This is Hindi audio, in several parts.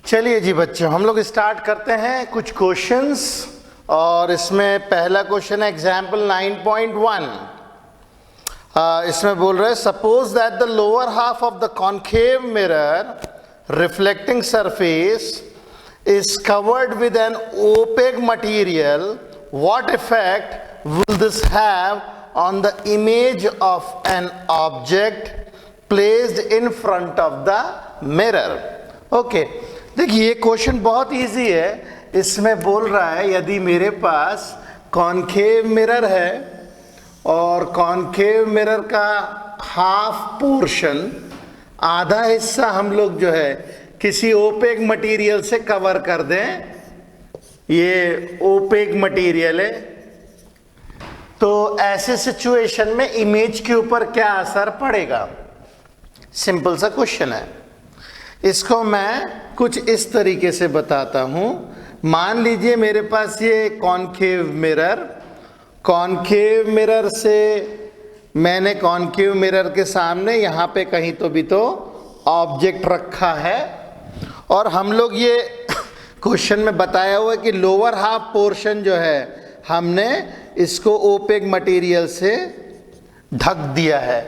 चलिए जी बच्चों, हम लोग स्टार्ट करते हैं कुछ क्वेश्चंस। और इसमें पहला क्वेश्चन है एग्जाम्पल 9.1। इसमें बोल रहे हैं suppose that the lower half of the concave mirror reflecting surface is covered with an opaque material. What effect will this have on the image of an object placed in front of the mirror? Okay, देखिए ये क्वेश्चन बहुत इजी है। इसमें बोल रहा है यदि मेरे पास कॉन्केव मिरर है और कॉन्केव मिरर का हाफ पोर्शन, आधा हिस्सा हम लोग जो है किसी ओपेक मटेरियल से कवर कर दें, ये ओपेक मटेरियल है, तो ऐसे सिचुएशन में इमेज के ऊपर क्या असर पड़ेगा? सिंपल सा क्वेश्चन है। इसको मैं कुछ इस तरीके से बताता हूं। मान लीजिए मेरे पास ये कॉन्केव मिरर से मैंने कॉन्केव मिरर के सामने यहां पे कहीं तो भी तो ऑब्जेक्ट रखा है, और हम लोग ये क्वेश्चन में बताया हुआ है कि लोअर हाफ पोर्शन जो है हमने इसको ओपेक मटेरियल से ढक दिया है।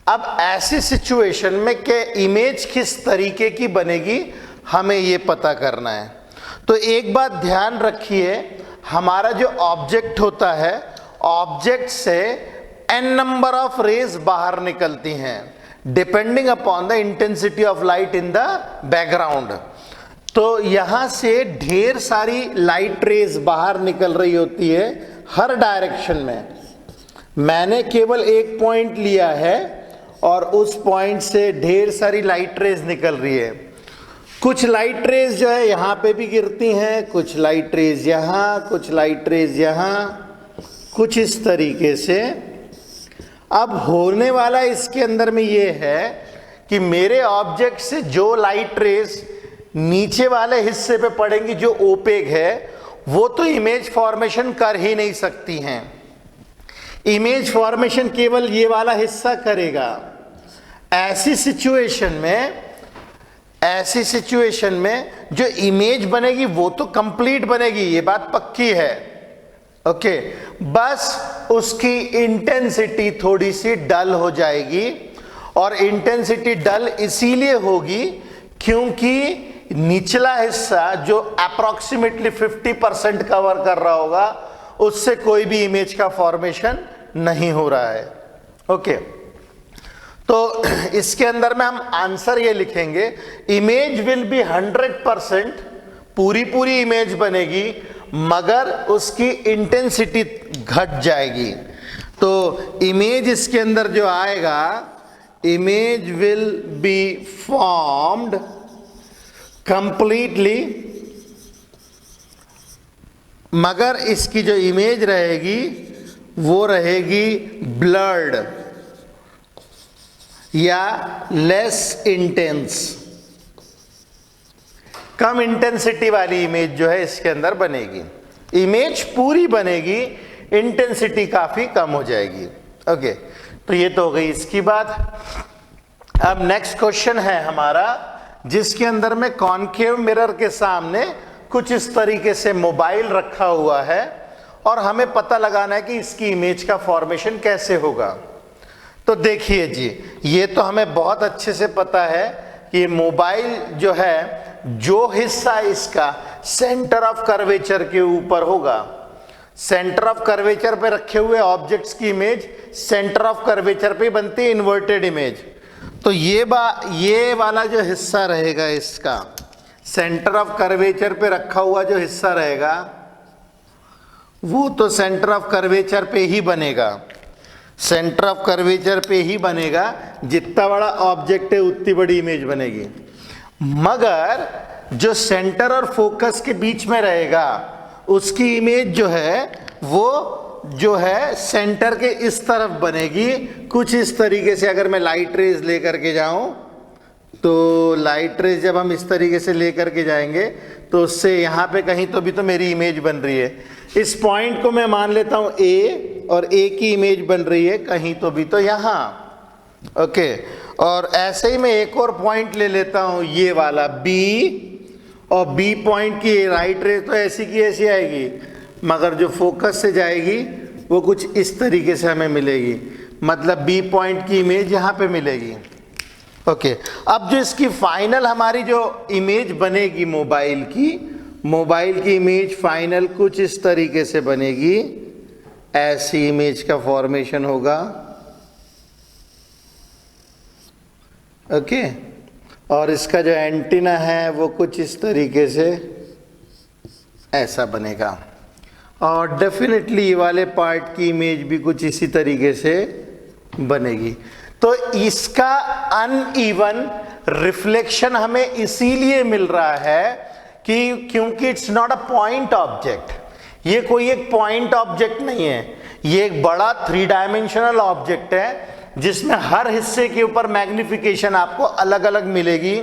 अब ऐसी सिचुएशन में कि इमेज किस तरीके की बनेगी हमें ये पता करना है। तो एक बात ध्यान रखिए, हमारा जो ऑब्जेक्ट होता है, ऑब्जेक्ट से n नंबर ऑफ रेज बाहर निकलती हैं depending upon the intensity of light in the background. तो यहां से ढेर सारी लाइट रेज बाहर निकल रही होती है हर डायरेक्शन में। मैंने केवल एक पॉइंट लिया है और उस पॉइंट से ढेर सारी लाइट रेज निकल रही है। कुछ लाइट रेज जो है यहां पे भी गिरती हैं, कुछ लाइट रेज यहां, कुछ लाइट रेज यहां, कुछ इस तरीके से। अब होने वाला इसके अंदर में ये है कि मेरे ऑब्जेक्ट से जो लाइट रेज नीचे वाले हिस्से पे पड़ेंगी जो ओपेक है, वो तो इमेज फॉर्मेशन कर ही नहीं सकती हैं। इमेज फॉर्मेशन केवल ये वाला हिस्सा करेगा। ऐसी सिचुएशन में जो इमेज बनेगी वो तो कंप्लीट बनेगी, ये बात पक्की है। ओके, बस उसकी इंटेंसिटी थोड़ी सी डल हो जाएगी। और इंटेंसिटी डल इसीलिए होगी क्योंकि निचला हिस्सा जो अप्रोक्सीमेटली 50% कवर कर रहा होगा, उससे कोई भी इमेज का फॉर्मेशन नहीं हो रहा है। ओके, तो इसके अंदर में हम आंसर ये लिखेंगे, इमेज विल बी 100%, पूरी इमेज बनेगी मगर उसकी इंटेंसिटी घट जाएगी। तो इमेज इसके अंदर जो आएगा, image will be formed completely, मगर इसकी जो इमेज रहेगी वो रहेगी ब्लर्ड या लेस इंटेंस। कम इंटेंसिटी वाली इमेज जो है इसके अंदर बनेगी। इमेज पूरी बनेगी, इंटेंसिटी काफी कम हो जाएगी। ओके, तो ये तो हो गई इसकी बात। अब नेक्स्ट क्वेश्चन है हमारा, जिसके अंदर में कॉन्केव मिरर के सामने कुछ इस तरीके से मोबाइल रखा हुआ है और हमें पता लगाना है कि इसकी इमेज का फॉर्मेशन कैसे होगा। तो देखिए जी, ये तो हमें बहुत अच्छे से पता है कि मोबाइल जो है, जो हिस्सा इसका सेंटर ऑफ कर्वेचर के ऊपर होगा, सेंटर ऑफ कर्वेचर पे रखे हुए ऑब्जेक्ट्स की इमेज सेंटर ऑफ कर्वेचर पे बनती है, इन्वर्टेड इमेज। तो ये वाला जो हिस्सा रहेगा, इसका सेंटर ऑफ कर्वेचर पे रखा हुआ जो हिस्सा रहेगा, वो तो सेंटर ऑफ कर्वेचर पे ही बनेगा, सेंटर ऑफ कर्वेचर पे ही बनेगा। जितना बड़ा ऑब्जेक्ट है उतनी बड़ी इमेज बनेगी। मगर जो सेंटर और फोकस के बीच में रहेगा, उसकी इमेज जो है वो जो है सेंटर के इस तरफ बनेगी, कुछ इस तरीके से। अगर मैं लाइट रेज लेकर के जाऊं, तो लाइट रेज जब हम इस तरीके से लेकर के जाएंगे तो उससे यहाँ पे कहीं तो भी तो मेरी इमेज बन रही है। इस पॉइंट को मैं मान लेता हूँ ए, और ए की इमेज बन रही है कहीं तो भी तो यहाँ। ओके, और ऐसे ही मैं एक और पॉइंट ले लेता हूँ, ये वाला बी, और बी पॉइंट की राइट रे तो ऐसी की ऐसी आएगी, मगर जो फोकस से जाएगी वो कुछ इस तरीके से हमें मिलेगी, मतलब बी पॉइंट की इमेज यहाँ पे मिलेगी। ओके, अब जो इसकी फाइनल हमारी जो इमेज बनेगी मोबाइल की इमेज फाइनल कुछ इस तरीके से बनेगी, ऐसी इमेज का फॉर्मेशन होगा। ओके, और इसका जो एंटीना है वो कुछ इस तरीके से ऐसा बनेगा, और डेफिनेटली ये वाले पार्ट की इमेज भी कुछ इसी तरीके से बनेगी। तो इसका अनइवन रिफ्लेक्शन हमें इसीलिए मिल रहा है कि क्योंकि it's not a point object, ये कोई एक पॉइंट ऑब्जेक्ट नहीं है, ये एक बड़ा 3 डायमेंशनल ऑब्जेक्ट है जिसमें हर हिस्से के ऊपर मैग्निफिकेशन आपको अलग अलग मिलेगी।